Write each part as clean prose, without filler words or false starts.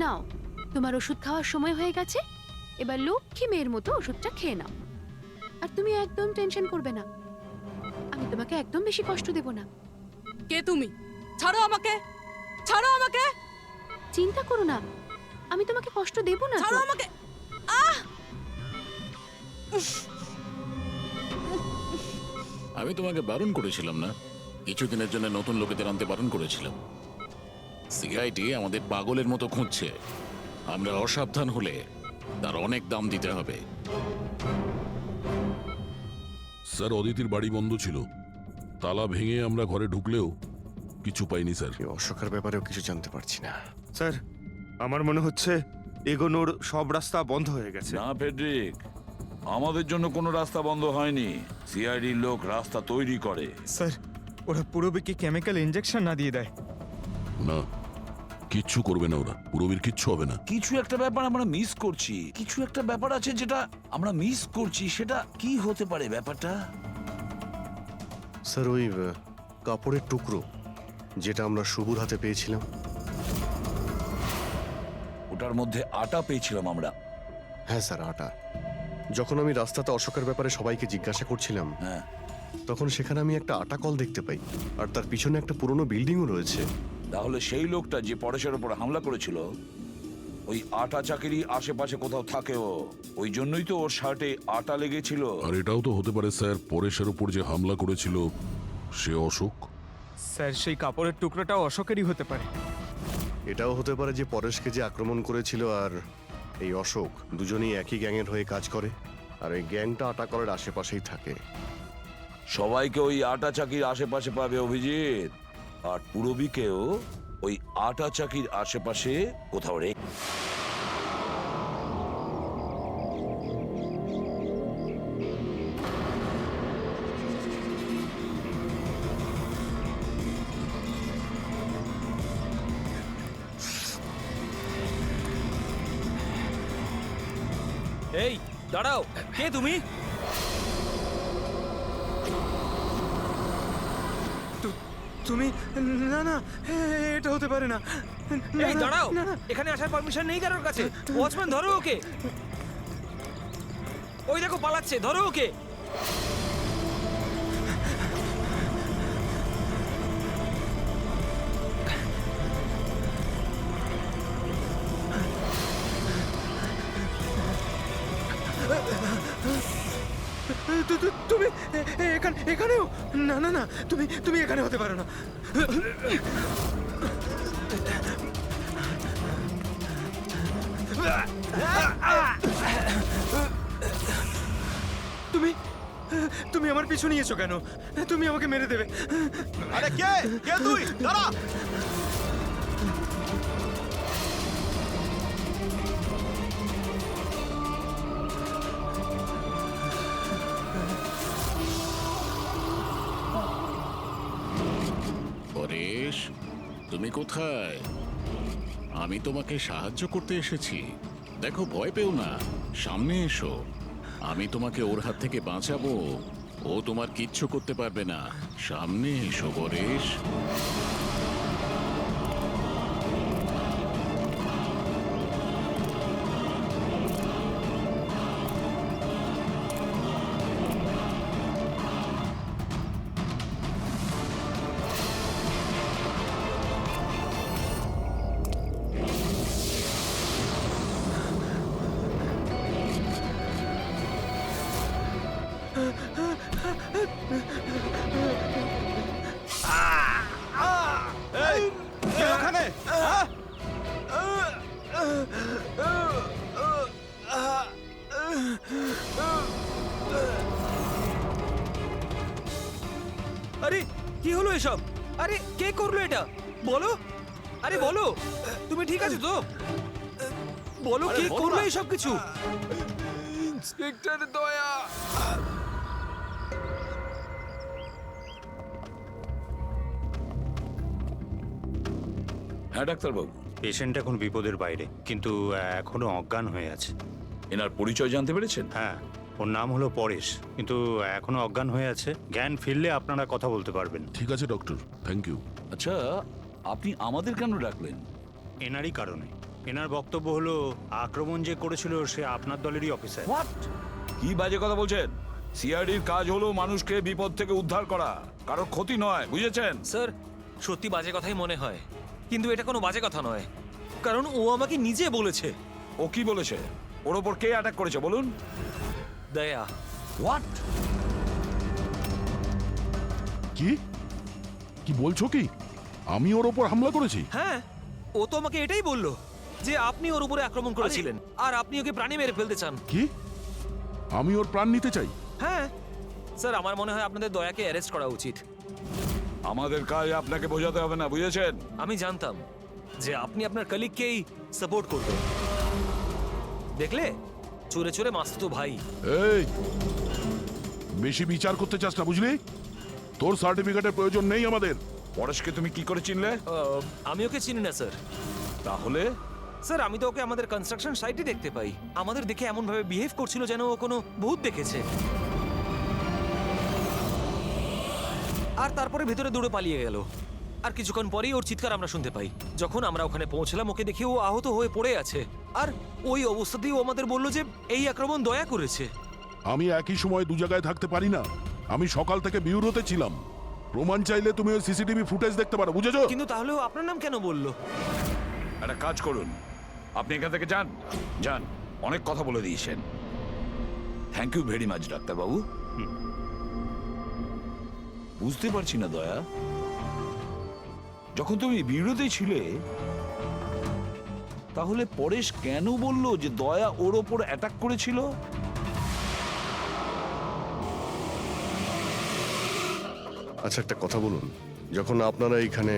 নাও, তোমার ওষুধ খাওয়ার সময় হয়ে গেছে, এবার লক্ষ্মী মেয়ের মতো ওষুধটা খেয়ে নাও। আর তুমি একদম টেনশন করবে না, আমি তোমাকে একদম বেশি কষ্ট দেব না। কে তুমি? ছাড়ো আমাকে, ছাড়ো আমাকে, চিন্তা করো না, আমি তোমাকে কষ্ট দেব না। ছাড়ো আমাকে। আহ! আমি তোমাকে বারণ করেছিলাম না? কিছুদিনের জন্য নতুন লোকেদের আনতে বারণ করেছিলাম। সিআইডি আমাদের পাগলের মতো খুঁজছে। আমরা অসাবধান হলে তার অনেক দাম দিতে হবে। স্যার, অদিতির বাড়ি বন্ধ ছিল, তালা ভেঙে আমরা ঘরে ঢুকলেও কিছু পাইনি স্যার। এই অশোকের ব্যাপারেও কিছু জানতে পারছি না। স্যার, আমার মনে হচ্ছে এগোনোর সব রাস্তা বন্ধ হয়ে গেছে। না ফেডরিক, আমাদের জন্য কোনো রাস্তা বন্ধ হয়নি। সিআইডির লোক রাস্তা তৈরি করে। স্যার, ওরা পুরোবিকে কেমিক্যাল ইনজেকশন না দিয়ে দেয়? না, কিচ্ছু করবে না ওরা, পুরবীর কিচ্ছু হবে না। কিছু একটা ব্যাপার আমরা মিস করছি, কিছু একটা ব্যাপার আছে যেটা আমরা মিস করছি। সেটা কি হতে পারে ব্যাপারটা? স্যার, ওই কাপড়ের টুকরো যেটা আমরা শুভর হাতে পেয়েছিলাম। ওটার মধ্যে আটা পেয়েছিলাম আমরা। হ্যাঁ স্যার, আটা। যখন আমি রাস্তাতে অশোকের ব্যাপারে সবাইকে জিজ্ঞাসা করছিলাম, হ্যাঁ, তখন সেখানে আমি একটা আটা কল দেখতে পাই, আর তার পিছনে একটা পুরনো বিল্ডিংও রয়েছে। তাহলে সেই লোকটা যে পরেশের উপর হামলা করেছিল, ওই আটা চাকিরি আশেপাশে কোথাও থাকে ও। ওই জন্যই তো ওর শার্টে আটা লেগেছিল। আর এটাও তো হতে পারে স্যার, পরেশের উপর যে হামলা করেছিল সে অশোক। স্যার, সেই কাপড়ের টুকরোটাও অশোকেরই হতে পারে। এটাও হতে পারে যে পরেশকে যে আক্রমণ করেছিল আর এই অশোক দুজনেই একই গ্যাংয়ের হয়ে কাজ করে, আর এই গ্যাংটা আটা কলের আশেপাশেই থাকে। সবাইকে ওই আটা চাকির আশেপাশে পাবে অভিজিৎ, আর পুরবীকেও ওই আটা চাকির আশেপাশে কোথাও রে। এই দাঁড়াও, কে তুমি? তুমি? না না, এটা হতে পারে না। এই দাঁড়াও, এখানে আসার পারমিশন নেই কারোর কাছে। ওয়াচম্যান, ধরো ওকে। ওই দেখো পালাচ্ছে, ধরো ওকে। তুমি এখানেও? না না না, তুমি এখানে হতে পারো না। তুমি আমার পিছু নিয়েছো কেন? তুমি আমাকে মেরে দেবে। আরে কে কে তুই? দাঁড়া! পরেশ, তুমি কোথায়? আমি তোমাকে সাহায্য করতে এসেছি। দেখো, ভয় পেও না, সামনে এসো। আমি তোমাকে ওর হাত থেকে বাঁচাবো। ও তোমার কিচ্ছু করতে পারবে না। সামনে এসো পরেশ। কে ওখানে? হ্যাঁ? আরে কি হলো এসব? আরে কে করলো এটা? বলো, আরে বলো, তুমি ঠিক আছো তো? বলো, কে করলো এসব কিছু? ইন্সপেক্টর দয়া। হ্যাঁ ডাক্তারবাবু, পেশেন্ট এখন বিপদের বাইরে, কিন্তু এখনো অজ্ঞান হয়ে আছে। এনার পরিচয় জানতে পেরেছেন? হ্যাঁ, ওর নাম হলো পরেশ, কিন্তু এখনো অজ্ঞান হয়ে আছে। জ্ঞান ফিরলে আপনারা কথা বলতে পারবেন। ঠিক আছে ডক্টর, থ্যাংক ইউ। আচ্ছা, আপনি আমাদের কেন ডাকলেন? এনারই কারণে এনার বক্তব্য হলো আক্রমণ যে করেছিল সে আপনার দলেরই অফিসার। হোয়াট? কি বাজে কথা বলছেন? সিআইডির কাজ হলো মানুষকে বিপদ থেকে উদ্ধার করা, কারো ক্ষতি নয়, বুঝেছেন? স্যার সত্যি বাজে কথাই মনে হয়, কিন্তু এটা কোনো বাজে কথা নয়, কারণ ও আমাকে নিজে বলেছে। ও কি বলেছে? ওর ওপর কে অ্যাটাক করেছে বলুন? দয়া। হোয়াট? কি কি বলছো কি? আমি ওর ওপর হামলা করেছি? হ্যাঁ, ও তো আমাকে এটাই বললো যে আপনি ওর উপরে আক্রমণ করেছিলেন আর আপনি ওকে প্রাণী মেরে ফেলতে চান। কি? আমি ওর প্রাণ নিতে চাই? হ্যাঁ স্যার, আমার মনে হয় আপনাদের দয়াকে অ্যারেস্ট করা উচিত। আমাদের কাজ আপনাকে বোঝাতে হবে না, বুঝেছেন? আমি জানতাম যে আপনি আপনার কলিগকেই সাপোর্ট করবেন। দেখলে, চোরে চোরে মাস্তুতো ভাই। এই, বেশি বিচার করতে চাস না, বুঝলি? তোর সার্টিফিকেটের প্রয়োজন নেই আমাদের। পরেশকে তুমি কি করে চিনলে? আমি ওকে চিনি না স্যার। তাহলে স্যার, আমি তো ওকে আমাদের কনস্ট্রাকশন সাইটে দেখতে পাই। আমাদের দেখে এমন ভাবে বিহেভ করছিল যেন ও কোনো ভূত দেখেছে। আর তারপরে ভেতরে দৌড়ে পালিয়ে গেল। আর কিছুক্ষণ পরেই ওর চিৎকার আমরা শুনতে পাই। যখন আমরা ওখানে পৌঁছলাম, ওকে দেখে ও আহত হয়ে পড়ে আছে। আর ওই অবস্থাতেই ও আমাদের বলল যে এই আক্রমণ দয়া করেছে। আমি একই সময় দু জায়গায় থাকতে পারি না। আমি সকাল থেকে বিউরোতে ছিলাম। প্রমাণ চাইলে তুমি ওই সিসিটিভি ফুটেজ দেখতে পারো, বুঝেছো? কিন্তু তাহলেও আপনার নাম কেন বললো? একটা কাজ করুন, আপনি এখান থেকে যান। যান, অনেক কথা বলে দিয়েছেন। থ্যাংক ইউ ভেরি মাচ ডাক্তারবাবু। বুঝতে পারছি না দয়া, যখন তুমি বিরোধী ছিলে তাহলে পরেশ কেন বলল যে দয়া ওর ওপর অ্যাটাক করেছিল? আচ্ছা, একটা কথা বলুন, যখন আপনারা এখানে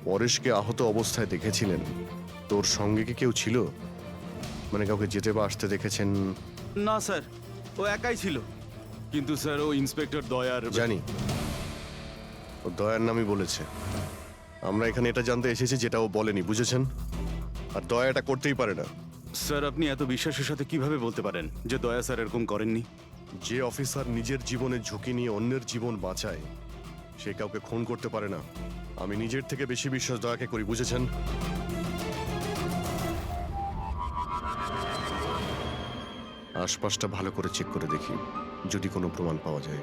পরেশকে আহত অবস্থায় দেখেছিলেন, তোর সঙ্গে কি কেউ ছিল? মানে কাউকে যেতে বা আসতে দেখেছেন? না স্যার, ও একাই ছিল। কিন্তু স্যার, ও ইন্সপেক্টর দয়ার। জানি, ও দয়ার নামই বলেছে। আমরা এখানে এটা জানতে এসেছি যেটা ও বলেনি, বুঝেছেন? আর দয়া এটা করতেই পারে না। স্যার, আপনি এত বিশ্বাসের সাথে কিভাবে বলতে পারেন যে দয়া স্যার এরকম করেননি? যে অফিসার নিজের জীবনের ঝুঁকি নিয়ে অন্যের জীবন বাঁচায়, সে কাউকে খুন করতে পারে না। আমি নিজের থেকে বেশি বিশ্বাস দয়াকে করি, বুঝেছেন? আশপাশটা ভালো করে চেক করে দেখি, যদি কোনো প্রমাণ পাওয়া যায়।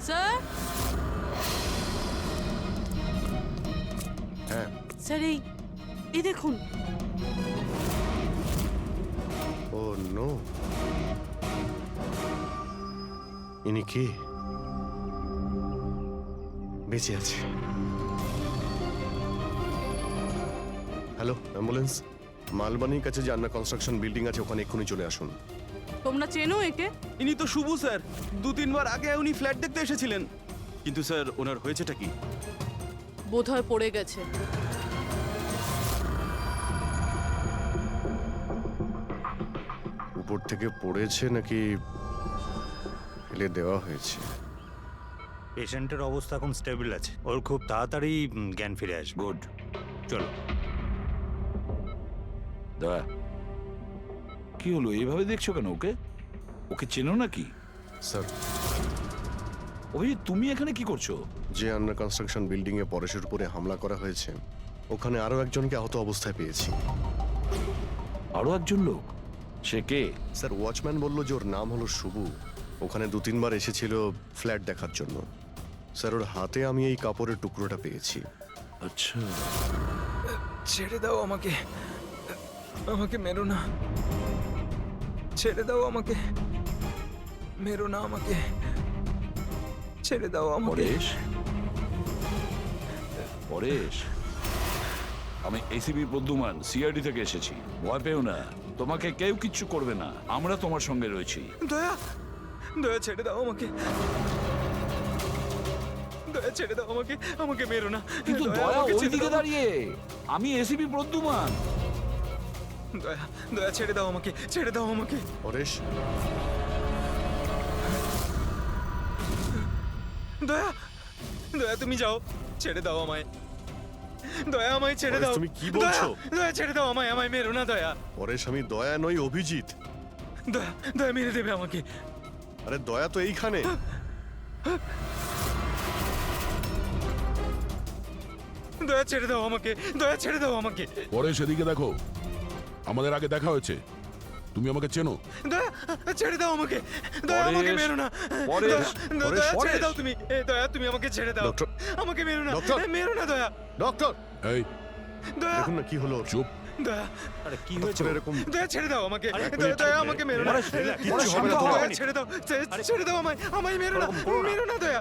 স্যার, হ্যাঁ, স্যার এই দেখুন। ও নো, ইনি কে? বেঁচে আছে। Hello, ambulance. মালবানির কাছে যে আন্না কনস্ট্রাকশন বিল্ডিং আছে, ওখানে এক্ষুনি চলে আসুন। তোমরা চেনো একে? ইনি তো শুভ স্যার। 2-3 বার আগে উনি ফ্ল্যাট দেখতে এসেছিলেন। কিন্তু স্যার, ওনার হয়েছেটা কি? বোধহয় পড়ে গেছে। উপর থেকে পড়েছে নাকি ফেলে দেওয়া হয়েছে? পেশেন্টের অবস্থা এখন স্টেবল আছে, ওর খুব তাড়াতাড়ি জ্ঞান ফিরে আসবে। গুড। চলো। দয়া, কি হলো? এইভাবে দেখছো কেন ওকে? ওকে চেনো নাকি? স্যার, অভিজিৎ, তুমি এখানে কি করছো? যে আন্ডার কনস্ট্রাকশন বিল্ডিং এ পরেশের উপরে হামলা করা হয়েছে, ওখানে আরো একজনকে আহত অবস্থায় পেয়েছি। আরো একজন লোক? সে কে? স্যার, ওয়াচম্যান বলল যে ওর নাম হলো শুভু। ওখানে 2-3 বার এসেছিল ফ্ল্যাট দেখার জন্য। স্যার, ওর হাতে আমি এই কাপড়ের টুকরোটা পেয়েছি। আচ্ছা, ছেড়ে দাও আমাকে, আমাকে মেরো না। ছেড়ে দাও আমাকে, মেরো না আমাকে। ছেড়ে দাও আমাকে। পরেশ, পরেশ, আমি এসিপি প্রদ্যুমান, সিআইডি থেকে এসেছি। ভয় পেও না, তোমাকে কেউ কিচ্ছু করবে না, আমরা তোমার সঙ্গে রয়েছি। দয়া, দয়া ছেড়ে দাও আমাকে। দয়া ছেড়ে দাও আমাকে, আমাকে মেরো না। কিন্তু দয়া আমাকে ছেড়ে ওইদিকে দাও। দাঁড়িয়ে, আমি এসিপি প্রদ্যুমান। দয়া, দয়া ছেড়ে দাও আমাকে, ছেড়ে দাও আমাকে। পরেশ, দয়া, দয়া তুমি যাও, ছেড়ে দাও আমায়। দয়া আমায় ছেড়ে পরেশ, দাও। তুমি কি বলছো? দয়া, দয়া ছেড়ে দাও আমায়, আমায় মেরো না দয়া। পরেশ, আমি দয়া নই, অভিজিৎ। দয়া, দয়া মেরে দেবে আমাকে। আরে দয়া তো এইখানে। দয়া ছেড়ে দাও আমাকে, দয়া ছেড়ে দাও আমাকে। পরে সেদিকে দেখো, আমাদের আগে দেখা হয়েছে, তুমি আমাকে চেনো। দয়া, ছেড়ে দাও আমাকে। দয়া আমাকে পরেশ, মেরো না। পরেশ, দয়া, পরেশ, দয়া ছেড়ে পরেশ। দাও তুমি। দয়া তুমি আমাকে ছেড়ে দাও। ডক্টর, আমাকে মেরো না, ডক্টর। মেরো না দয়া। ডক্টর, এই দয়া, দেখুন না কি হলো ওর। চুপ। দয়া, আরে কি হচ্ছে এরকম? দয়া ছেড়ে দাও আমাকে। দয়া আমাকে মেরো না। পরেশ, relax, কিচ্ছু পরেশ, হবে না শান্ত তোমার। হও। দয়া ছেড়ে দাও, ছেড়ে দাও আমায়, আমায় মেরো না, মেরো না দয়া।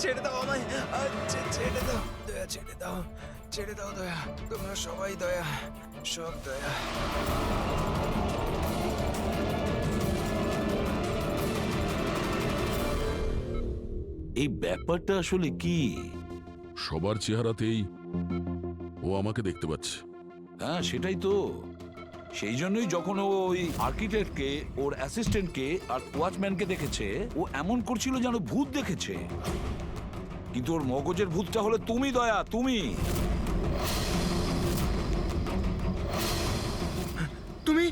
ছেড়ে দাও আমায়, ছেড়ে দাও দয়া, ছেড়ে দাও, ছেড়ে দাও দয়া। তোমরা সবাই দয়া, সব দয়া। এই ব্যাপারটা আসলে কি? সবার চেহারাতেই ও আমাকে দেখতে পাচ্ছে। হ্যাঁ, সেটাই তো। সেই জন্যই যখন ও ওই আর্কিটেক্টকে, ওর অ্যাসিস্ট্যান্টকে আর ওয়াচম্যানকে দেখেছে, ও এমন করছিল যেন ভূত দেখেছে। কিন্তু ওর মগজের ভূতটা হলো তুমি দয়া, তুমি। তুমি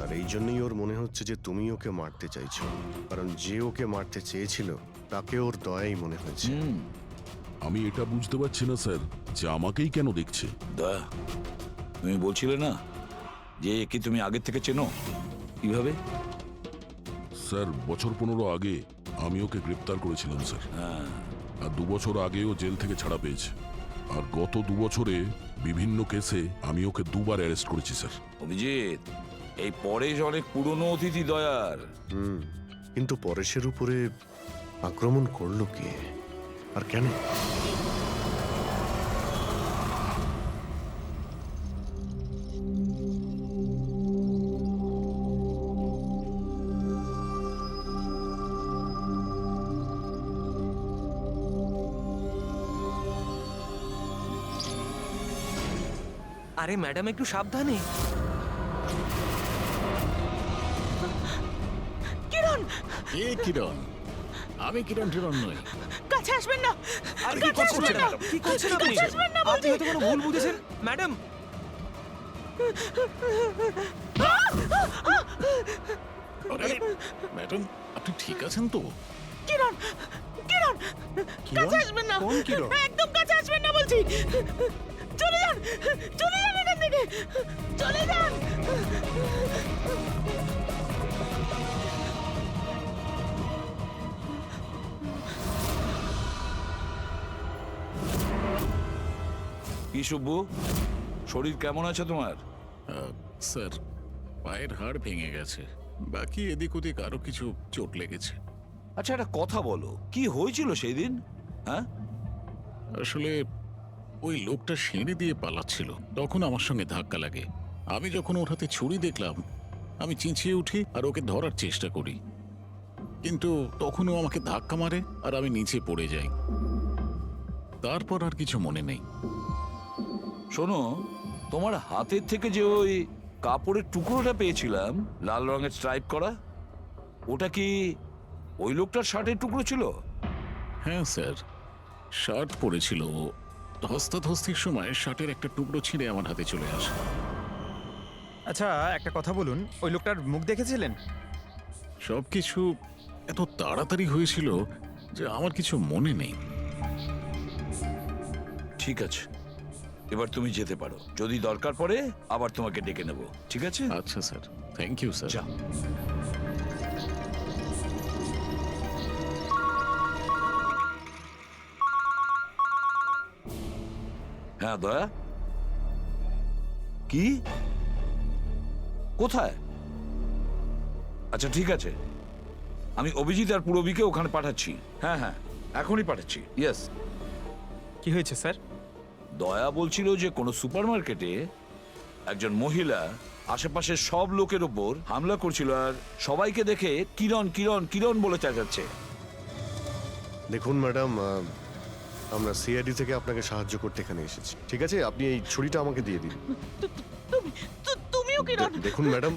আর এই জন্যই ওর মনে হচ্ছে যে তুমি ওকে মারতে চাইছো, কারণ যে ওকে মারতে চেয়েছিল তাকে ওর দয়াই মনে হয়েছে। আমি এটা বুঝতে পারছি না স্যার, যে আমাকেই কেন দেখছে। দয়া, তুমি বলছিলে না যে একে তুমি আগের থেকে চেনো? কিভাবে? স্যার, বছর 15 আগে আমি ওকে গ্রেপ্তার করেছিলাম স্যার। আর 2 বছর আগেও জেল থেকে ছাড়া পেয়েছে। আর গত 2 বছরে বিভিন্ন কেসে আমি ওকে 2বার অ্যারেস্ট করেছি স্যার। অভিজিৎ, এই পরেশ অনেক পুরনো অতিথি দয়ার। কিন্তু পরেশের উপরে আক্রমণ করলো কে আর কেন? আরে ম্যাডাম, একটু সাবধানে। কিরণ, কে কিরণ? আমি কিরণ টিরণ নই। কাছে আসবেন না। আরে কি করছেন ম্যাডাম? কি করছেন আপনি? আপনি হয়তো কোনো ভুল বুঝেছেন ম্যাডাম। আরে ম্যাডাম, আপনি ঠিক আছেন তো? কিরণ, কিরণ, কাছে আসবেন না। কোন কিরণ? একদম কাছে আসবেন না বলছি। চলে যান, চলে যান এখান থেকে, চলে যান। কি শুভ্বু, শরীর কেমন আছে তোমার? স্যার, পায়ের হাড় ভেঙে গেছে, বাকি এদিক ওদিক আরো কিছু চোট লেগেছে। আচ্ছা, একটা কথা বলো, কি হয়েছিল সেই দিন? হ্যাঁ, আসলে ওই লোকটা সিঁড়ি দিয়ে পালাচ্ছিল, তখন আমার সঙ্গে ধাক্কা লাগে। আমি যখন ওর হাতে ছুরি দেখলাম, আমি চেঁচিয়ে উঠি আর ওকে ধরার চেষ্টা করি, কিন্তু তখনও আমাকে ধাক্কা মারে আর আমি নিচে পড়ে যাই। তারপর আর কিছু মনে নেই। শোনো, তোমার হাতের থেকে যে ওই কাপড়ের টুকরোটা পেয়েছিলাম, লাল রঙের স্ট্রাইপ করা, ওটা কি ওই লোকটার শার্টের টুকরো ছিল? হ্যাঁ স্যার, শার্ট পরেছিল। ও ধস্তাধস্তির সময় শার্টের একটা টুকরো ছিঁড়ে আমার হাতে চলে আসে। আচ্ছা, একটা কথা বলুন, ওই লোকটার মুখ দেখেছিলেন? সবকিছু এত তাড়াতাড়ি হয়েছিল যে আমার কিছু মনে নেই। ঠিক আছে, এবার তুমি যেতে পারো। যদি দরকার পড়ে আবার তোমাকে ডেকে নেব, ঠিক আছে? আচ্ছা স্যার, থ্যাংক ইউ স্যার। যাও। হ্যাঁ দয়া, কি? কোথায়? আচ্ছা ঠিক আছে, আমি অভিজিৎ আর পুরবীকে ওখানে পাঠাচ্ছি। হ্যাঁ হ্যাঁ, এখনই পাঠাচ্ছি। ইয়েস। কি হয়েছে স্যার? দয়া বলছিল যে কোনো সুপারমার্কেটে একজন মহিলা আশেপাশের সব লোকের ওপর হামলা করছিল আর সবাইকে দেখে কিরণ কিরণ কিরণ বলে চেঁচাচ্ছে। দেখুন ম্যাডাম, আমরা সিআইডি থেকে আপনাকে সাহায্য করতে এখানে এসেছি। ঠিক আছে, আপনি এই ছুরিটা আমাকে দিয়ে দিন। তুমিও কিরণ? দেখুন ম্যাডাম,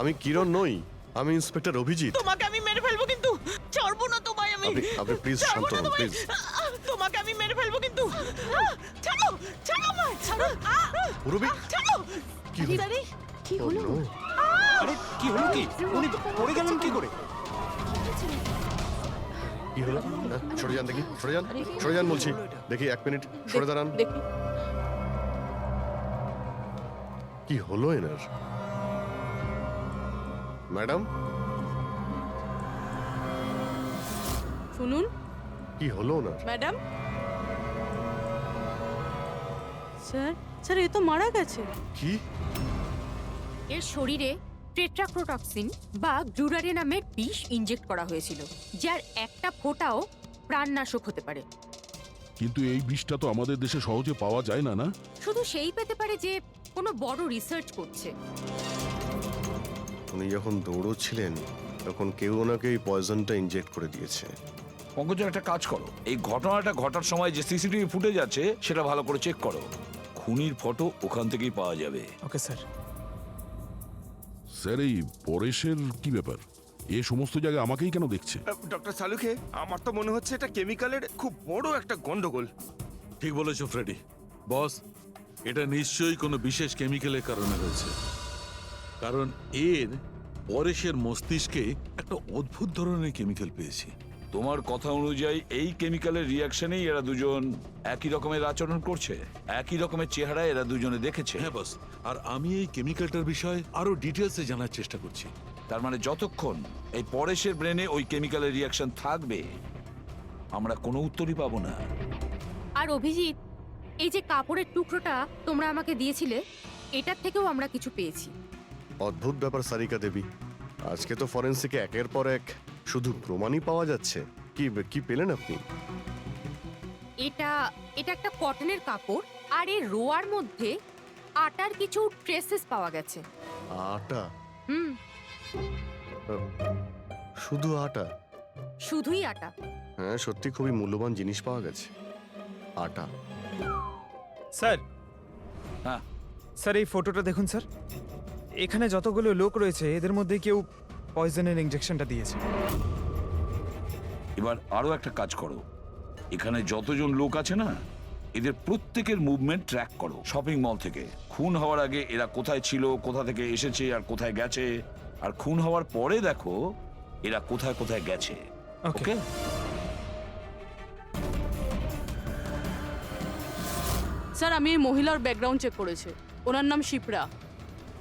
আমি কিরণ নই, আমি ইন্সপেক্টর অভিজিৎ। তোমাকে আমি মেরে ফেলবো কিন্তু ছাড়বো না তোমায় আমি আপনি প্লিজ শান্ত হন প্লিজ। তোমাকে আমি মেরে ফেলবো কিন্তু ছাড়ো ছাড়ো আমায় ছাড়ো পুরবি ছাড়ো কি হলো? আরে কি হলো Oh, no! আরে কি হলো কি উনি পড়ে গেলেন কি করে? কি হলো? হ্যাঁ, সরে যান দেখি, সরে যান বলছি। দেখি 1 মিনিট সরে দাঁড়ান। দেখি কি হলো এনার? ম্যাডাম, শুনুন কি হলো ওনার? ম্যাডাম স্যার স্যার এ তো মারা গেছে কি? এর শরীরে টেট্রাক্রোটক্সিন বা গ্লুরারে নামের বিষ ইনজেক্ট করা হয়েছিল, যার একটা ফোঁটাও প্রাণনাশক হতে পারে। কিন্তু এই বিষটা তো আমাদের দেশে সহজে পাওয়া যায় না, না? শুধু সেই পেতে পারে যে কোনো বড় রিসার্চ করছে। উনি যখন দৌড়চ্ছিলেন তখন কেউ ওনাকে এই পয়জনটা ইনজেক্ট করে দিয়েছে। পঙ্কজ, একটা কাজ করো, এই ঘটনাটা ঘটার সময় যে সিসিটিভি ফুটেজ আছে সেটা ভালো করে চেক করো। খুনির ফটো ওখান থেকেই পাওয়া যাবে। Okay sir. স্যার, এই পরেশের কি ব্যাপার? এ সমস্ত জায়গায় আমাকেই কেন দেখছে? ডক্টর সালুখে, আমার তো মনে হচ্ছে এটা কেমিক্যালের খুব বড় একটা গন্ডগোল। ঠিক বলেছো ফ্রেডি। বস, এটা নিশ্চয়ই কোনো বিশেষ কেমিক্যালের কারণে হয়েছে, কারণ এর পরেশের মস্তিষ্কে একটা অদ্ভুত ধরনের কেমিক্যাল পেয়েছি। তোমার কথা অনুযায়ী এই কেমিক্যালের রিয়াকশনেই এরা দুজন একই রকমের আচরণ করছে, একই রকমের চেহারা এরা দুজনে দেখেছে। হ্যাঁ বস, আর আমি এই কেমিক্যালটার বিষয়ে আরো ডিটেলসে জানার চেষ্টা করছি। তার মানে যতক্ষণ এই পরেশের ব্রেনে ওই কেমিক্যালের রিয়াকশন থাকবে আমরা কোনো উত্তরই পাবো না। আর অভিজিৎ, এই যে কাপড়ের টুকরোটা তোমরা আমাকে দিয়েছিলে, এটার থেকেও আমরা কিছু পেয়েছি। অদ্ভুত ব্যাপার সারিকা দেবী। আজকে তো ফরেন্সিকে একের পর এক শুধু প্রমাণই পাওয়া যাচ্ছে। কি কি পেলেন আপনি? এটা এটা একটা কটনের কাপড়, আর এর রোয়ার মধ্যে আটার কিছু ট্রেসেস পাওয়া গেছে। আটা? হুম, শুধু আটা? শুধুই আটা। হ্যাঁ, সত্যি খুবই মূল্যবান জিনিস পাওয়া গেছে। আটা। স্যার, হ্যাঁ, স্যার এই ফটোটা দেখুন স্যার। এখানে যতগুলো লোক রয়েছে এদের মধ্যে কেউ পয়জনের ইনজেকশনটা দিয়েছে। এবার আরো একটা কাজ করো, এখানে যতজন লোক আছে না এদের প্রত্যেকের মুভমেন্ট ট্র্যাক করো শপিং মল থেকে। খুন হওয়ার আগে এরা কোথায় ছিল, কোথা থেকে এসেছে আর কোথায় গেছে, আর খুন হওয়ার পরে দেখো এরা কোথায় কোথায় গেছে। ওকে? স্যার আমি এই মহিলার ব্যাকগ্রাউন্ড চেক করেছি। ওনার নাম শিপ্রা,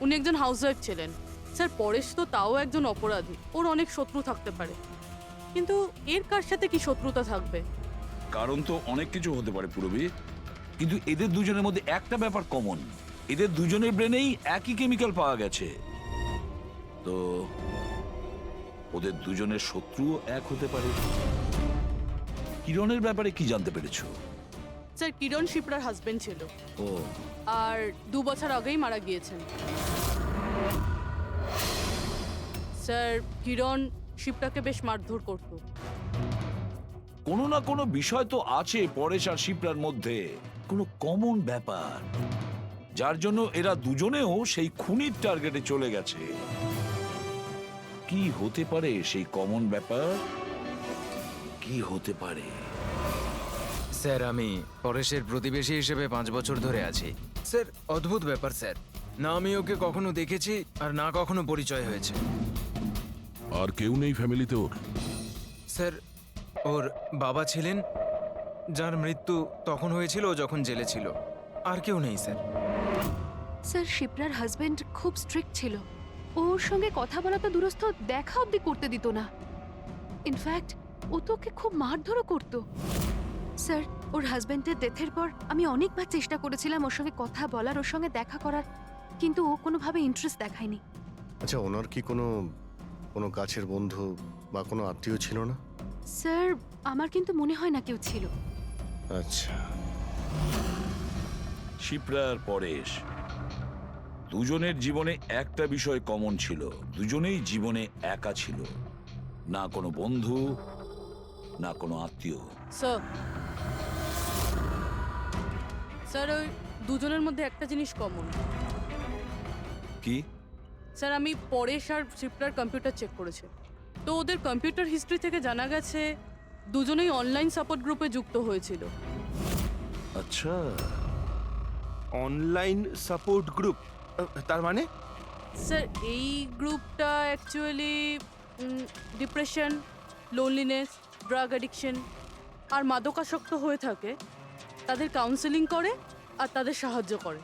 উনি একজন হাউসওয়াইফ ছিলেন। স্যার পরেশ তো তাও একজন অপরাধী, ওর অনেক শত্রু থাকতে পারে, কিন্তু এর কার সাথে কি শত্রুতা থাকবে? কারণ তো অনেক কিছু হতে পারে পুরবি, কিন্তু এদের দুজনের মধ্যে একটা ব্যাপার কমন, এদের দুজনের ব্রেনেই একই কেমিক্যাল পাওয়া গেছে। তো ওদের দুজনের শত্রুও এক হতে পারে। কিরণের ব্যাপারে কি জানতে পেরেছো? স্যার কিরণ শিপ্রার হাজবেন্ড ছিল, ও, আর 2 বছর আগেই মারা গিয়েছেন। স্যার কিরণ শিপ্রাকে বেশ মারধর করত। কোনো না কোনো বিষয় তো আছে পরেশ আর শিপ্রার মধ্যে, কোনো কমন ব্যাপার, যার জন্য এরা দুজনেও সেই খুনির টার্গেটে চলে গেছে। কি হতে পারে সেই কমন ব্যাপার? কি হতে পারে? স্যার আমি পরেশের প্রতিবেশী হিসেবে 5 বছর ধরে আছি। স্যার অদ্ভুত ব্যাপার স্যার, না আমি ওকে কখনো দেখেছি আর না কখনো পরিচয় হয়েছে। আর কেউ নেই ফ্যামিলিতে ওর? স্যার ওর বাবা ছিলেন, যার মৃত্যু তখন হয়েছিল ও যখন জেলে ছিল। আর কেউ নেই স্যার। স্যার শিপ্রার হাজবেন্ড খুব স্ট্রিক্ট ছিল, ওর সঙ্গে কথা বলা তো দূরস্থ, দেখা অবধি করতে দিত না। ইনফ্যাক্ট ও তো ওকে খুব মারধরও করতো। স্যার ওর হাজবেন্ডের ডেথের পর আমি অনেকবার চেষ্টা করেছিলাম ওর সঙ্গে কথা বলার, ওর সঙ্গে দেখা করার, কিন্তু ও কোনোভাবে ইন্টারেস্ট দেখায়নি। আচ্ছা, ওনার কি কোনো কাছের বন্ধু বা কোনো আত্মীয় ছিল না? স্যার আমার কিন্তু মনে হয় না কেউ ছিল। আচ্ছা। শিপ্রা আর পরেশ দুজনের জীবনে একটা বিষয় কমন ছিল, দুজনেই জীবনে একা ছিল, না কোনো বন্ধু না কোনো আত্মীয়। স্যার স্যার ওই দুজনের মধ্যে একটা জিনিস কমন। কি? স্যার আমি পরেশ আর শিপ্রার কম্পিউটার চেক করেছি, তো ওদের কম্পিউটার হিস্ট্রি থেকে জানা গেছে দুজনেই অনলাইন সাপোর্ট গ্রুপে যুক্ত হয়েছিল। আচ্ছা, অনলাইন সাপোর্ট গ্রুপ, তার মানে? স্যার এই গ্রুপটা actually depression, loneliness, drug addiction আর মাদকাসক্ত হয়ে থাকে তাদের কাউন্সেলিং করে আর তাদের সাহায্য করে।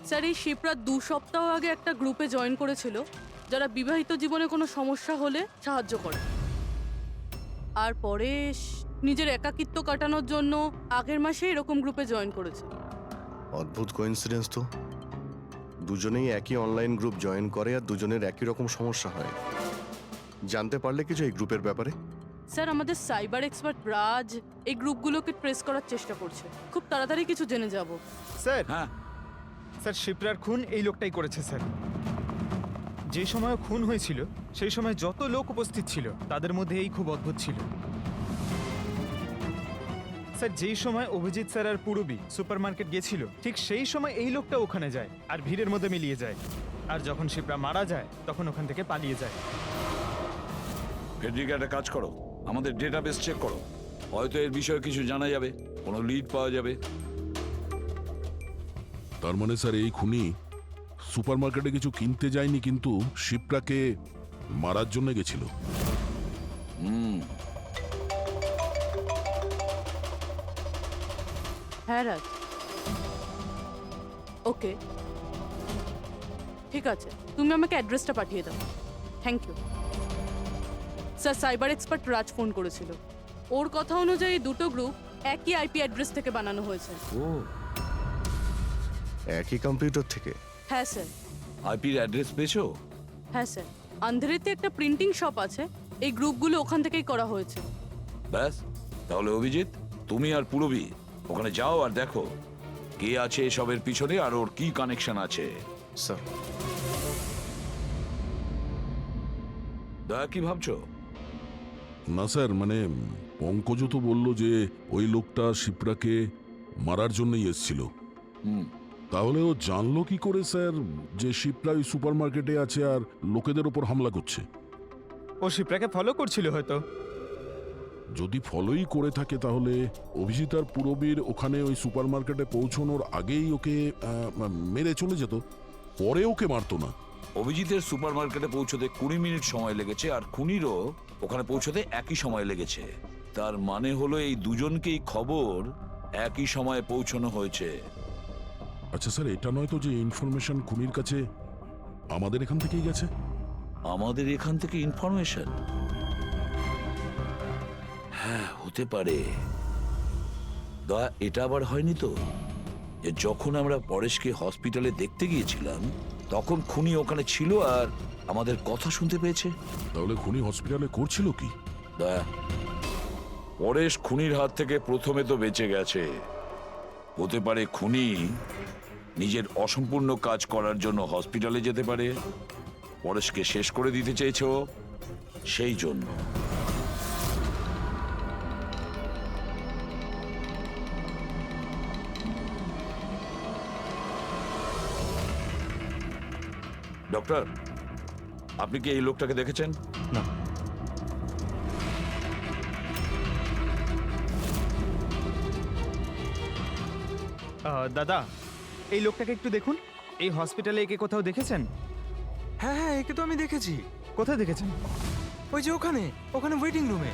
স্যার এই শিপ্রা 2 সপ্তাহ আগে একটা গ্রুপে জয়েন করেছিল যারা বিবাহিত জীবনে কোনো সমস্যা হলে সাহায্য করে। আর পরেশ নিজের একাকিত্ব কাটানোর জন্য আগের মাসে এরকম গ্রুপে জয়েন করেছে। অদ্ভুত কোইন্সিডেন্স তো, দুজনেই একই অনলাইন গ্রুপ জয়েন করে আর দুজনের একই রকম সমস্যা হয়। জানতে পারলে কিছু এই গ্রুপের ব্যাপারে? স্যার আমাদের সাইবার এক্সপার্ট রাজ এই গ্রুপগুলোকে ট্রেস করার চেষ্টা করছে, খুব তাড়াতাড়ি কিছু জেনে যাব। স্যার, হ্যাঁ স্যার শিপ্রার খুন এই লোকটাই করেছে স্যার। যে সময় খুন হয়েছিল সেই সময় যত লোক উপস্থিত ছিল তাদের মধ্যে এই খুব অদ্ভুত ছিল। স্যার যেই সময় অভিজিৎ স্যার আর পূরবী সুপারমার্কেট গেছিল ঠিক সেই সময় এই লোকটা ওখানে যায় আর ভিড়ের মধ্যে মিলিয়ে যায়, আর যখন শিপ্রা মারা যায় তখন ওখান থেকে পালিয়ে যায়। ফেডরিক, একটা কাজ করো, আমাদের ডেটাবেস চেক করো, হয়তো এর বিষয়ে কিছু জানা যাবে, কোনো লিড পাওয়া যাবে। তার মানে স্যার এই খুনি সুপারমার্কেটে কিছু কিনতে যায়নি, কিন্তু শিপ্রাকে মারার জন্য গেছিল। হ্যাঁ রাজ, ওকে ঠিক আছে, তুমি আমাকে অ্যাড্রেসটা পাঠিয়ে দাও। Thank you sir. Cyber expert Raj phone করেছিল, ওর কথা অনুযায়ী দুটো গ্রুপ একই আইপি অ্যাড্রেস থেকে বানানো হয়েছে। ও, একই কম্পিউটার থেকে? হ্যাঁ স্যার। আইপির অ্যাড্রেস পেয়েছো? হ্যাঁ স্যার, আন্ধারেতে একটা প্রিন্টিং শপ আছে, এই গ্রুপগুলো ওখান থেকেই করা হয়েছে। ব্যাস, তাহলে অভিজিৎ তুমি আর পূরবী ওখানে যাও আর দেখো কে আছে এসবের পিছনে আর ওর কি কানেকশন আছে। স্যার, দয়া কি ভাবছো? না স্যার, মানে পঙ্কজ তো বলল যে ওই লোকটা শিপ্রাকে মারার জন্যই এসেছিল। তাহলে ও জানলো কি করে স্যার যে শিপ্রা ওই সুপারমার্কেটে আছে আর লোকেদের ওপর হামলা করছে? ও শিপ্রাকে ফলো করছিল হয়তো। যদি ফলোই করে থাকে তাহলে অভিজিৎ আর পূরবীর ওখানে ওই সুপারমার্কেটে পৌঁছানোর আগেই ওকে মেরে চলে যেত, পরে ওকে মারতো না। অভিজিতের সুপারমার্কেটে পৌঁছতে 20 মিনিট সময় লেগেছে আর খুনিরও ওখানে পৌঁছতে একই সময় লেগেছে। তার মানে হলো এই দুজনকেই খবর একই সময়ে পৌঁছানো হয়েছে। আচ্ছা স্যার, এটা নয় তো যে ইনফরমেশন খুনির কাছে আমাদের এখান থেকেই গেছে? আমাদের এখান থেকে ইনফরমেশন? হ্যাঁ, হতে পারে। দয়া, এটা আবার হয়নি তো যে যখন আমরা পরেশকে হসপিটালে দেখতে গিয়েছিলাম তখন খুনি ওখানে ছিল আর আমাদের কথা শুনতে পেয়েছে? তাহলে খুনি হসপিটালে করছিল কি? দয়া, পরেশ খুনির হাত থেকে প্রথমে তো বেঁচে গেছে, হতে পারে খুনি নিজের অসম্পূর্ণ কাজ করার জন্য হসপিটালে যেতে পারে, পরেশকে শেষ করে দিতে চেয়েছো সেই জন্য। ডক্টর, আপনি কি এই লোকটাকে দেখেছেন? না। দাদা, এই লোকটাকে একটু দেখুন। এই হসপিটালে একে কোথাও দেখেছেন? হ্যাঁ হ্যাঁ, একে তো আমি দেখেছি। কোথায় দেখেছেন? ওই যে ওখানে, ওখানে ওয়েটিং রুমে।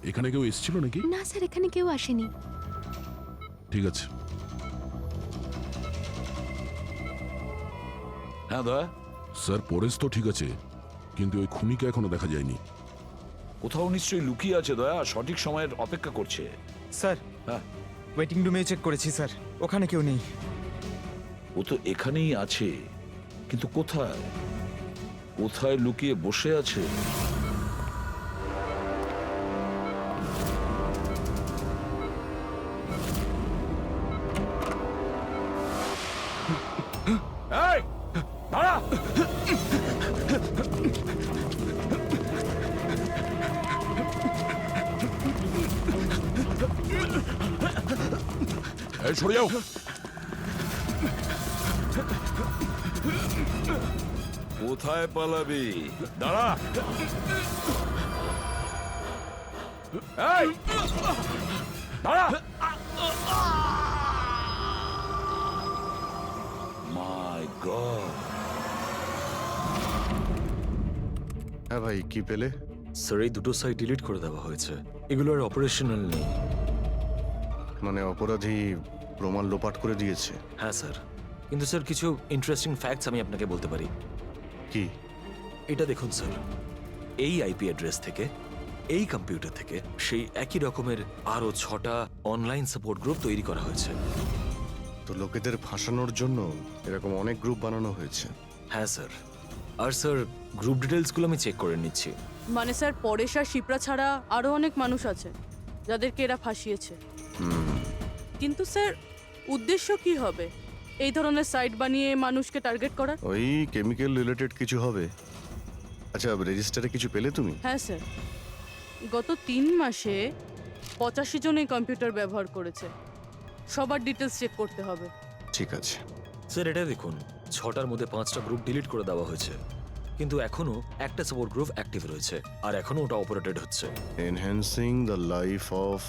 এখানে কেউ এসেছিল নাকি? না স্যার, এখানে কেউ আসেনি। ঠিক আছে। হ্যাঁ দয়া, স্যার পরেশ তো ঠিক আছে, কিন্তু ওই খুনিকে এখনো দেখা যায়নি। কোথাও নিশ্চয়ই লুকিয়ে আছে দয়া, সঠিক সময়ের অপেক্ষা করছে। স্যার, হ্যাঁ, ওয়েটিং রুমে চেক করেছি স্যার, ওখানে কেউ নেই। ও তো এখানেই আছে, কিন্তু কোথায় কোথায় লুকিয়ে বসে আছে? এই, দাঁড়া! এই সরে যাও। কোথায় পালাবি? দাঁড়া। এই! দাঁড়া। মাই গড। হ্যাঁ ভাই, কি পেলে? স্যার এই দুটো সাইট ডিলিট করে দেওয়া হয়েছে, এগুলো আর অপারেশনাল নেই। মানে অপরাধী প্রমাণ লোপাট করে দিয়েছে? হ্যাঁ স্যার, কিন্তু স্যার কিছু ইন্টারেস্টিং ফ্যাক্টস আমি আপনাকে বলতে পারি। কি? এটা দেখুন স্যার, এই আইপি অ্যাড্রেস থেকে, এই কম্পিউটার থেকে সেই একই রকমের আরও 6টা অনলাইন সাপোর্ট গ্রুপ তৈরি করা হয়েছে। তো লোকেদের ফাঁসানোর জন্য এরকম অনেক গ্রুপ বানানো হয়েছে? হ্যাঁ স্যার, আর স্যার গ্রুপ ডিটেলসগুলো আমি চেক করে নিচ্ছি। মানে স্যার পরেশ আর শিপ্রা ছাড়া আরও অনেক মানুষ আছে যাদেরকে এরা ফাঁসিয়েছে। কিন্তু স্যার উদ্দেশ্য কি হবে এই ধরনের সাইট বানিয়ে মানুষকে টার্গেট করার? ওই কেমিক্যাল রিলেটেড কিছু হবে। আচ্ছা, রেজিস্টারে কিছু পেলে তুমি? হ্যাঁ স্যার, গত 3 মাসে 85 জন এই কম্পিউটার ব্যবহার করেছে। সবার ডিটেলস চেক করতে হবে। ঠিক আছে। স্যার এটা দেখুন, 6টার মধ্যে 5টা গ্রুপ ডিলিট করে দেওয়া হয়েছে, কিন্তু এখনো একটা সাপোর্ট গ্রুপ অ্যাক্টিভ রয়েছে, আর এখনো ওটা অপারেটেড হচ্ছে। Enhancing the life of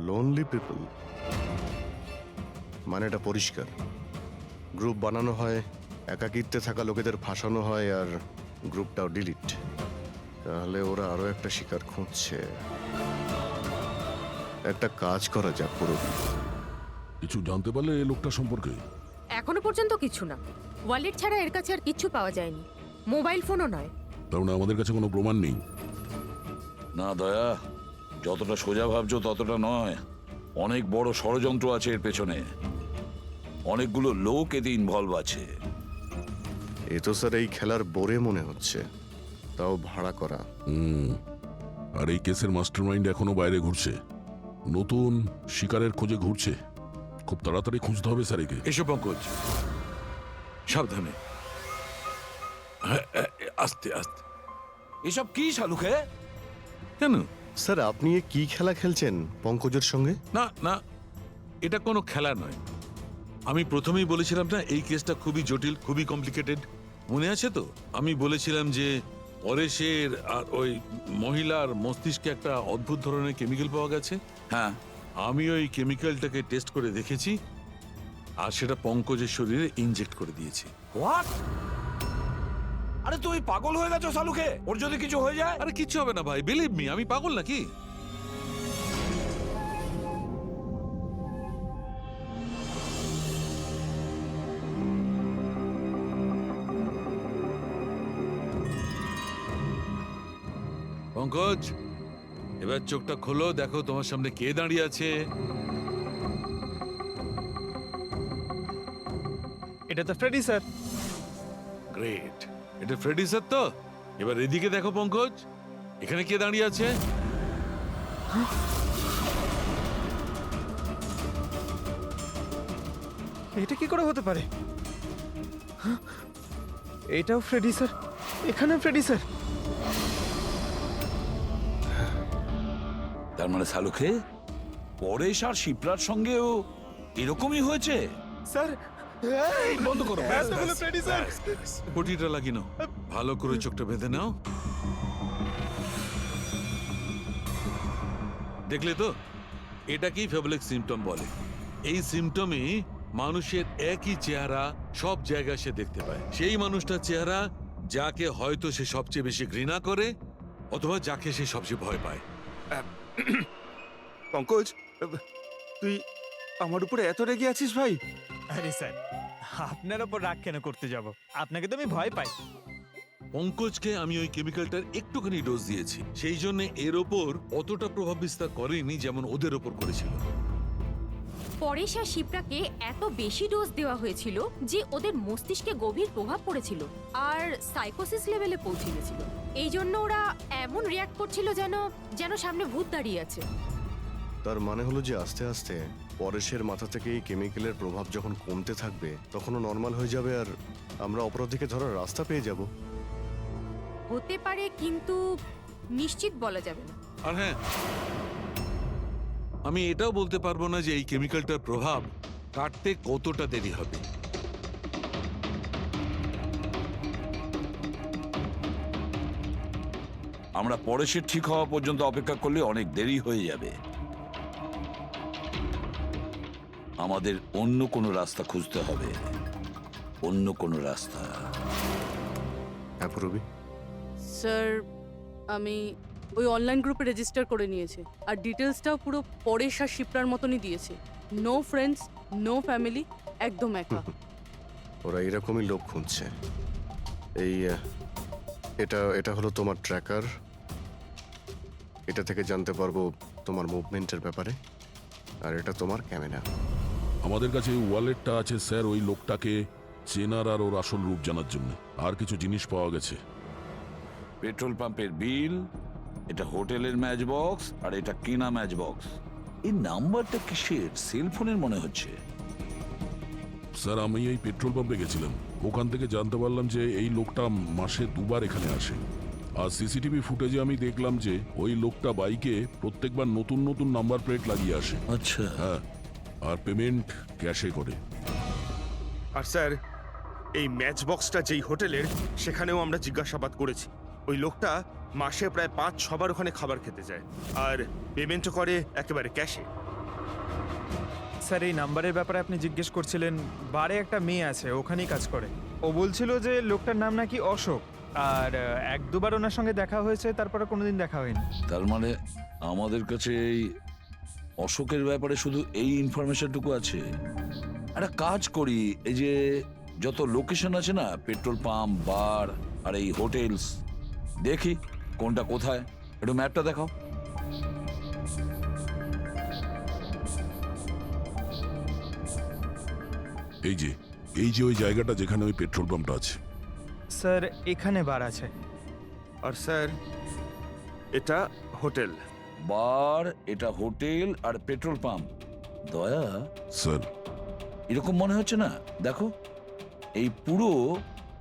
lonely people, মানে এটা পরিষ্কার। গ্রুপ বানানো হয়, একাকিত্বে থাকা লোকেদের ফাঁসানো হয়, আর গ্রুপটাও ডিলিট। তাহলে ওরা আরো একটা শিকার খুঁজছে। একটা কাজ করা যাক পুরো। কিছু জানতে পারলে এই লোকটা সম্পর্কে? এখনো পর্যন্ত কিছু না। ওয়ালেট ছাড়া এর কাছে আর কিচ্ছু পাওয়া যায়নি, মোবাইল ফোনও নয়। তার মানে আমাদের কাছে কোনো প্রমাণ নেই? না দয়া, যতটা সোজা ভাবছো ততটা নয়। অনেক বড় ষড়যন্ত্র আছে এর পেছনে, অনেকগুলো লোক এতে ইনভলভ আছে। এ তো স্যার এই খেলার বোরে মনে হচ্ছে, তাও ভাড়া করা। আর এই কেসের মাস্টারমাইন্ড এখনো বাইরে ঘুরছে, নতুন শিকারের খোঁজে ঘুরছে। খুব তাড়াতাড়ি খুঁজতে হবে স্যার একে। এসো পঙ্কজ, সাবধানে, আস্তে আস্তে। এসব কি শালুকে? কেন স্যার আপনি এ কি খেলা খেলছেন পঙ্কজের সঙ্গে? না না, এটা কোনো খেলা নয়। আমি প্রথমেই বলেছিলাম না এই কেসটা খুবই জটিল, খুবই কমপ্লিকেটেড। মনে আছে তো? আমি বলেছিলাম যে পরেশের আর ওই মহিলার মস্তিষ্কে একটা অদ্ভুত ধরনের কেমিক্যাল পাওয়া গেছে। হ্যাঁ, আমি ওই কেমিক্যালটাকে টেস্ট করে দেখেছি, আর সেটা পঙ্কজের শরীরে ইনজেক্ট করে দিয়েছি। হোয়াট? আরে তুমি পাগল হয়ে গেছো শালুকে? ওর যদি কিছু হয়ে যায়? আরে কিচ্ছু হবে না ভাই, বিলিভ মি, আমি পাগল নাকি? পঙ্কজ, এবার চোখটা খোলো, দেখো তোমার সামনে কে দাঁড়িয়ে আছে। এটা তো ফ্রেডি স্যার। গ্রেট, এটা ফ্রেডি স্যার তো? এবার এদিকে দেখো পঙ্কজ, এখানে কে দাঁড়িয়ে আছে? এটা কি করে হতে পারে? হ্যাঁ? এটাও ফ্রেডি স্যার, এখানেও ফ্রেডি স্যার। তার মানে শালুকে পরেশ আর শিপ্রার সঙ্গেও এরকমই হয়েছে? স্যার বন্ধ করো। এতগুলো ফ্রেডি স্যার। পটিটা লাগিয়ে নাও, ভালো করে চোখটা বেঁধে নাও। দেখলে তো, এটাকেই ফেবলিক সিমটম বলে। এই সিমটমে মানুষের একই চেহারা সব জায়গায় সে দেখতে পায়। সেই মানুষটার চেহারা যাকে হয়তো সে সবচেয়ে বেশি ঘৃণা করে, অথবা যাকে সে সবচেয়ে ভয় পায়। পঙ্কজ, তুই আমার উপরে এত রেগে আছিস ভাই? আরে স্যার, আপনার ওপর রাগ কেন করতে যাব? আপনাকে তো আমি ভয় পাই। পঙ্কজকে আমি ওই কেমিক্যালটার একটুখানি ডোজ দিয়েছি, সেই জন্য এর ওপর অতটা প্রভাব বিস্তার করেনি যেমন ওদের ওপর করেছিল। পরেশ আর শিপ্রাকে এত বেশি ডোজ দেওয়া হয়েছিল যে ওদের মস্তিষ্কে গভীর প্রভাব পড়েছিল আর সাইকোসিস লেভেলে পৌঁছে গেছিল। এই জন্য ওরা এমন রিয়াক্ট করছিল যেন সামনে ভূত দাঁড়িয়ে আছে। তার মানে হলো যে আস্তে আস্তে পরেশের মাথা থেকে এই কেমিক্যালের প্রভাব যখন কমতে থাকবে তখনও নর্মাল হয়ে যাবে, আর আমরা অপরাধীকে ধরার রাস্তা পেয়ে যাব। হতে পারে, কিন্তু নিশ্চিত বলা যাবে না। আর হ্যাঁ, আমি এটাও বলতে পারবো না যে এই কেমিক্যালটার প্রভাব কাটতে কতটা দেরি হবে। আমরা পরেশের ঠিক হওয়া পর্যন্ত অপেক্ষা করলে অনেক দেরি হয়ে যাবে। আমাদের অন্য কোনো রাস্তা খুঁজতে হবে, অন্য কোনো রাস্তা। হ্যাঁ পুরবি, স্যার আমি ওই অনলাইন গ্রুপে রেজিস্টার করে নিয়েছি, আর ডিটেলসটাও পুরো পরেশ আর শিপ্রার মতনই দিয়েছে। নো ফ্রেন্ডস, নো ফ্যামিলি, একদম একা। ওরা এরকমই লোক খুঁজছে। এই এটা এটা হলো তোমার ট্র্যাকার। এটা থেকে জানতে পারবো তোমার মুভমেন্টের ব্যাপারে। আর এটা তোমার ক্যামেরা। আমাদের কাছে এই ওয়ালেটটা আছে স্যার ওই লোকটাকে চেনার আর ওর আসল রূপ জানার জন্য। আর কিছু জিনিস পাওয়া গেছে। পেট্রোল পাম্পের বিল, এটা হোটেলের ম্যাচ বক্স, আর এটা কেনা ম্যাচ বক্স। এই নাম্বারটা কিসের? সেলফোনের মনে হচ্ছে। স্যার আমি এই পেট্রোল পাম্পে গেছিলাম, ওখান থেকে জানতে পারলাম যে এই লোকটা মাসে 2 বার এখানে আসে। আর সিসিটিভি ফুটেজে আমি দেখলাম যে ওই লোকটা বাইকে প্রত্যেকবার নতুন নতুন নাম্বার প্লেট লাগিয়ে আসে। আচ্ছা, হ্যাঁ, আর পেমেন্ট ক্যাশে করে। আর স্যার, এই ম্যাচ বক্সটা যেই হোটেলের, সেখানেও আমরা জিজ্ঞাসাবাদ করেছি। ওই লোকটা মাসে প্রায় 5-6 বার ওখানে খাবার খেতে যায়, আর পেমেন্টও করে একেবারে ক্যাশে। স্যার এই নাম্বারের ব্যাপারে আপনি জিজ্ঞেস করছিলেন, বারে একটা মেয়ে আছে ওখানেই কাজ করে। ও বলছিল যে লোকটার নাম নাকি অশোক, আর 1-2 বার ওনার সঙ্গে দেখা হয়েছে, তারপরে কোনোদিন দেখা হয়নি। তার মানে আমাদের কাছে এই অশোকের ব্যাপারে শুধু এই ইনফরমেশনটুকু আছে। একটা কাজ করি, এই যে যত লোকেশন আছে না, পেট্রোল পাম্প, বার আর এই হোটেলস, দেখি কোনটা কোথায়। একটু ম্যাপটা দেখাও। এই যে ওই জায়গাটা যেখানে ওই পেট্রোল পাম্পটা আছে। স্যার এখানে বার আছে। আর স্যার, এটা হোটেল। বার, এটা হোটেল, আর পেট্রোল পাম্প। দয়া স্যার এরকম মনে হচ্ছে না? দেখো, এই পুরো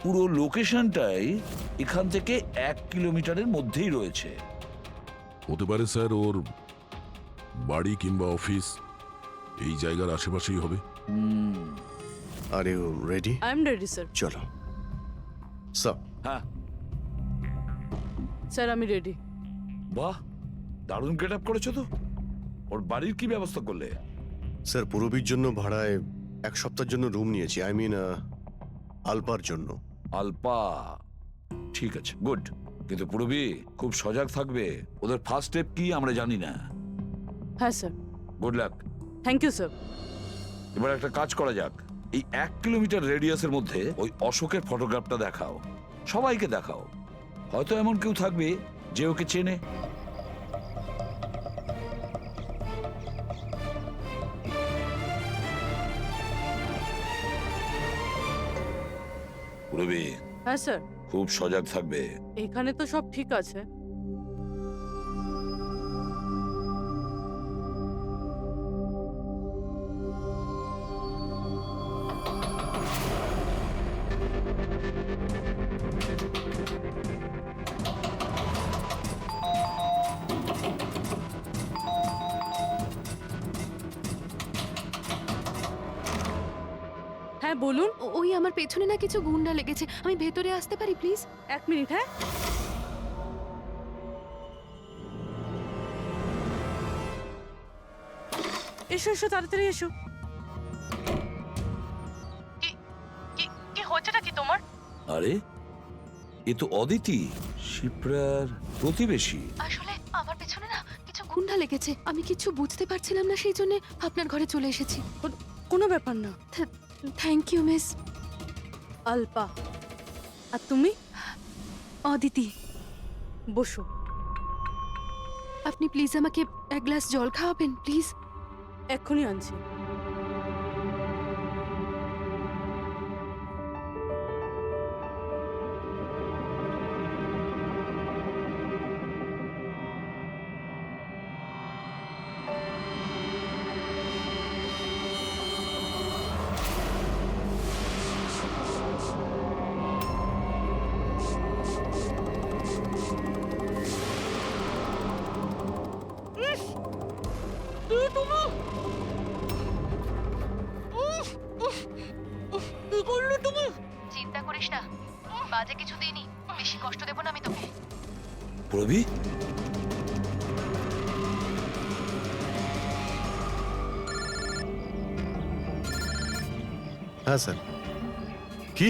পুরো লোকেশনটাই এখান থেকে 1 কিলোমিটারের মধ্যেই রয়েছে। হতে পারে স্যার ওর বাড়ি কিংবা অফিস এই জায়গার আশেপাশেই হবে। Are you ready? I am ready sir. চলো স্যার। হ্যাঁ স্যার আমি রেডি। বাহ, দারুণ গেট আপ করেছো তো। ওর বাড়ির কি ব্যবস্থা করলে? স্যার পুরবীর জন্য ভাড়ায় 1 সপ্তাহের জন্য রুম নিয়েছি। আই মিন আলপার জন্য। আলপা, ঠিক আছে, গুড। কিন্তু পুরবী খুব সজাগ থাকবে। ওদের ফার্স্ট স্টেপ কি আমরা জানি না। হ্যাঁ sir. Good luck. Thank you sir. এবার একটা কাজ করা যাক, এই 1 কিলোমিটার রেডিয়াসের মধ্যে ওই অশোকের ফটোগ্রাফটা দেখাও, সবাইকে দেখাও। হয়তো এমন কেউ থাকবে যে ওকে চেনে। পুরবী হ্যাঁ স্যার। খুব সজাগ থাকবে। এখানে তো সব ঠিক আছে। হ্যাঁ বলুন। ওই আমার পেছনে না কিছু গুন্ডা লেগেছে, আমি ভেতরে আসতে পারি প্লিজ? 1 মিনিট। হ্যাঁ এসো এসো, তাড়াতাড়ি এসো। কি হচ্ছেটা কি তোমার? আরে এ তো অদিতি, শিপ্রার প্রতিবেশী। আসলে আমার পেছনে না কিছু গুন্ডা লেগেছে, আমি কিছু বুঝতে পারছিলাম না, সেই জন্য আপনার ঘরে চলে এসেছি। কোনো ব্যাপার না। Thank you miss. আলপা। আর তুমি? অদিতি। বসো। আপনি প্লিজ আমাকে 1 গ্লাস জল খাওয়াবেন প্লিজ? এক্ষুনি আনছি। তুই চিন্তা করিস না, বাজে কিছু দিইনি, বেশি কষ্ট দেবো না আমি তোকে। পুরবি, হ্যাঁ স্যার। কি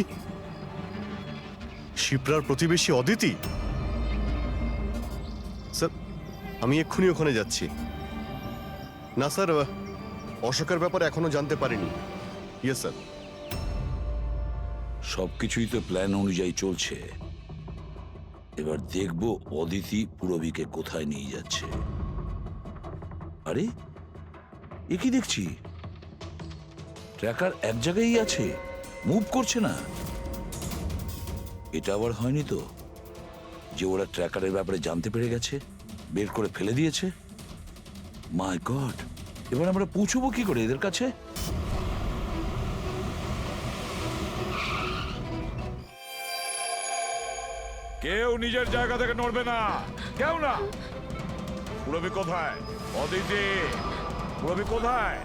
শিপ্রার প্রতিবেশী অদিতি? স্যার আমি এক্ষুনি ওখানে যাচ্ছি। না স্যার, অশোকের ব্যাপারে এখনো জানতে পারিনি। Yes sir. সবকিছুই তো প্ল্যান অনুযায়ী চলছে। এবার দেখবো অদিতি পুরবীকে কোথায় নিয়ে যাচ্ছে। আরে এ কি দেখছি, ট্র্যাকার এক জায়গায় আছে, মুভ করছে না। এটা আবার হয়নি তো যে ওরা ট্র্যাকারের ব্যাপারে জানতে পেরে গেছে, বের করে ফেলে দিয়েছে? মাই গড, এবার আমরা পৌঁছবো কি করে এদের কাছে? কেউ নিজের জায়গা থেকে নড়বে না, কেউ না। পুরবী কোথায়? অদিতি, পুরবী কোথায়?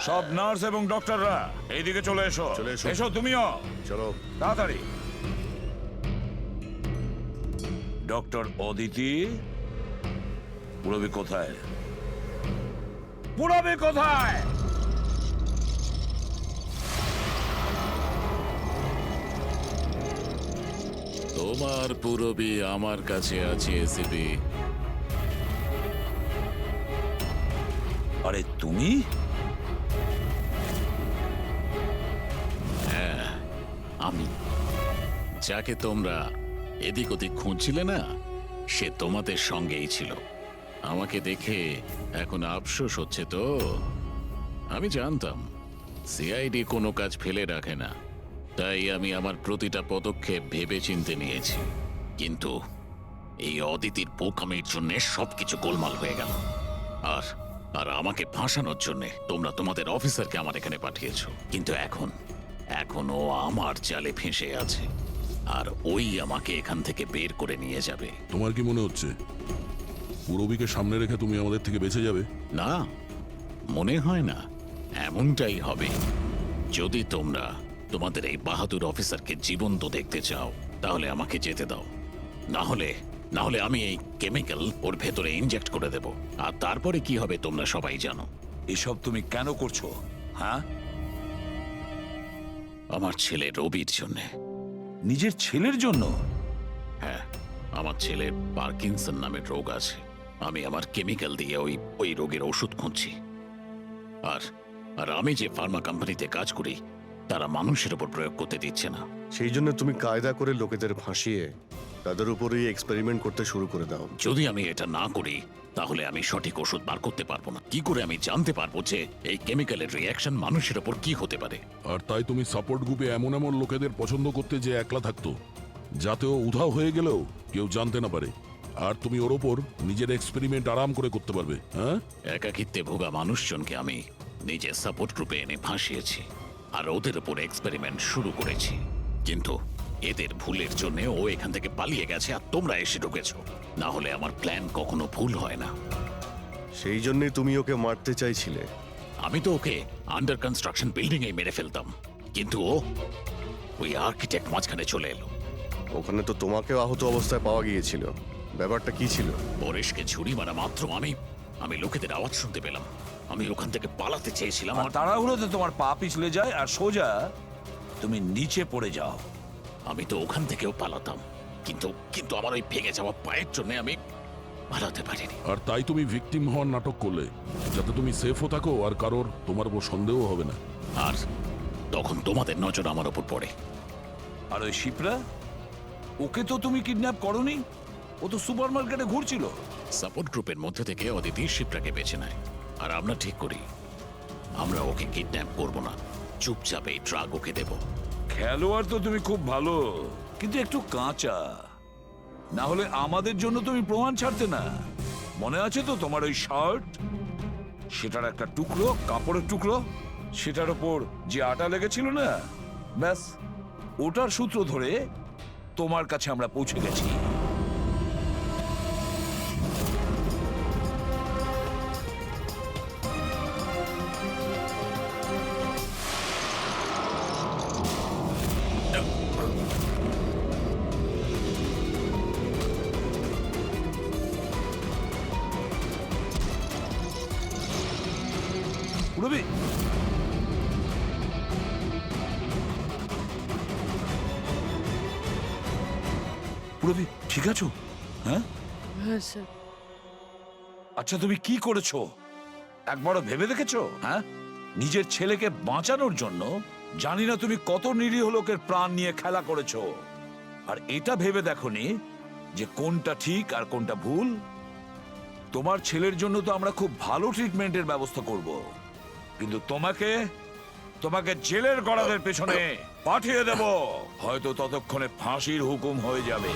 সব নার্স এবং ডক্টররা এইদিকে চলে এসো। চলে এসো। এসো তুমিও, চলো তাড়াতাড়ি। ডক্টর অদিতি, পুরবী কোথায়? পুরবী কোথায়? তোমার পুরবী আমার কাছে আছে এসিপি। আরে তুমি? হ্যাঁ আমি। যাকে তোমরা এদিক ওদিক খুঁজছিলে না, সে তোমাদের সঙ্গেই ছিল। আমাকে দেখে এখন আফসোস হচ্ছে তো? আমি জানতাম সিআইডি কোনো কাজ ফেলে রাখে না, তাই আমি আমার প্রতিটা পদক্ষেপ ভেবে চিন্তে নিয়েছি। কিন্তু এই অদিতির বোকামির জন্য সবকিছু গোলমাল হয়ে গেল। আর আর আমাকে ফাঁসানোর জন্য তোমরা তোমাদের অফিসারকে আমার এখানে পাঠিয়েছো। কিন্তু এখন ও আমার জালে ফেঁসে আছে, আর ওই আমাকে এখান থেকে বের করে নিয়ে যাবে। তোমার কি মনে হচ্ছে পুরবীকে সামনে রেখে তুমি আমাদের থেকে বেঁচে যাবে? না, মনে হয় না। এমনটাই হবে। যদি তোমরা তোমাদের এই বাহাদুর অফিসারকে জীবন্ত দেখতে চাও, তাহলে আমাকে যেতে দাও। না হলে আমি এই কেমিক্যাল ওর ভেতরে ইনজেক্ট করে দেব। আর তারপরে কি হবে তোমরা সবাই জানো। এসব তুমি কেন করছো? হ্যাঁ, আমার ছেলে রবির জন্য। নিজের ছেলের জন্য? হ্যাঁ, আমার ছেলের পার্কিনসন নামের রোগ আছে। আমি আমার কেমিক্যাল দিয়ে ওই রোগের ওষুধ খুঁজছি। আর আমি যে ফার্মা কোম্পানিতে কাজ করি, তারা মানুষের উপর প্রয়োগ করতে দিচ্ছে না। সেই জন্য তুমি কায়দা করে লোকেদের ভাসিয়ে তাদের উপরেই এক্সপেরিমেন্ট করতে শুরু করে দাও। যদি আমি এটা না করি, তাহলে আমি সঠিক ওষুধ বার করতে পারবো না। কি করে আমি জানতে পারবো যে এই কেমিক্যালের রিঅ্যাকশন মানুষের উপর কি হতে পারে? আর তাই তুমি সাপোর্ট গ্রুপে এমন এমন লোকেদের পছন্দ করতে যে একলা থাকতো, যাতে ও উধাও হয়ে গেলেও কেউ জানতে না পারে। আর তুমি ওর ওপর নিজের এক্সপেরিমেন্ট আরাম করে করতে পারবে। হ্যাঁ, একাকিত্বে ভোগা মানুষজনকে আমি নিজের সাপোর্ট গ্রুপে এনে ফাঁসিয়েছি, আর ওদের উপর এক্সপেরিমেন্ট শুরু করেছি। কিন্তু এদের ভুলের জন্য ও এখান থেকে পালিয়ে গেছে, আর তোমরা এসে ঢুকেছো। না হলে আমার প্ল্যান কখনো ভুল হয় না। সেই জন্যই তুমি ওকে মারতে চাইছিলে। আমি তো ওকে আন্ডার কনস্ট্রাকশন বিল্ডিং এ মেরে ফেলতাম, কিন্তু ওই আর্কিটেক্ট মাঝখানে চলে এলো। ওখানে তো তোমাকেও আহত অবস্থায় পাওয়া গিয়েছিল। ব্যাপারটা কি ছিল? পরেশকে ছুরি মারা মাত্র আমি লোকেদের আওয়াজ শুনতে পেলাম। আমি ওখান থেকে পালাতে চেয়েছিলাম। আমার তাড়াহুড়োতে তোমার পা পিছলে যায় আর সোজা তুমি নিচে পড়ে যাও। আমি তো ওখান থেকেও পালাতাম, কিন্তু আমার ওই ভেঙে যাওয়া পায়ের জন্য আমি পালাতে পারিনি। আর তাই তুমি ভিকটিম হওয়ার নাটক করলে, যাতে তুমি সেফও থাকো আর কারোর তোমার উপর সন্দেহ হবে না। আর তখন তোমাদের নজর আমার উপর পড়ে। আর ওই শিপ্রা, ওকে তো তুমি কিডন্যাপ করনি? ও তো সুপার মার্কেটে ঘুরছিল। সাপোর্ট গ্রুপের মধ্যে থেকে অদিতি শিপ্রাকে বেছে নেয়, আর আমরা ঠিক করি আমরা ওকে কিডন্যাপ করব না, চুপচাপ এই ট্রাক ওকে দেব। খেলোয়াড় তো তুমি খুব ভালো, কিন্তু একটু কাঁচা। না হলে আমাদের জন্য তুমি প্রমাণ ছাড়তে না। মনে আছে তো তোমার ওই শার্ট, সেটার একটা টুকরো, কাপড়ের টুকরো, সেটার ওপর যে আটা লেগেছিল না, ব্যাস ওটার সূত্র ধরে তোমার কাছে আমরা পৌঁছে গেছি। রবি, রবি ঠিক আছো? হ্যাঁ হ্যাঁ স্যার। আচ্ছা, তুমি কি করেছো একবারও ভেবে দেখেছো? হ্যাঁ, নিজের ছেলেকে বাঁচানোর জন্য জানি না তুমি কত নিরীহ লোকের প্রাণ নিয়ে খেলা করেছো, আর এটা ভেবে দেখোনি যে কোনটা ঠিক আর কোনটা ভুল। তোমার ছেলের জন্য তো আমরা খুব ভালো ট্রিটমেন্টের ব্যবস্থা করব, কিন্তু তোমাকে তোমাকে জেলের গড়াদের পেছনে পাঠিয়ে দেব, হয়তো ততক্ষণে ফাঁসির হুকুম হয়ে যাবে।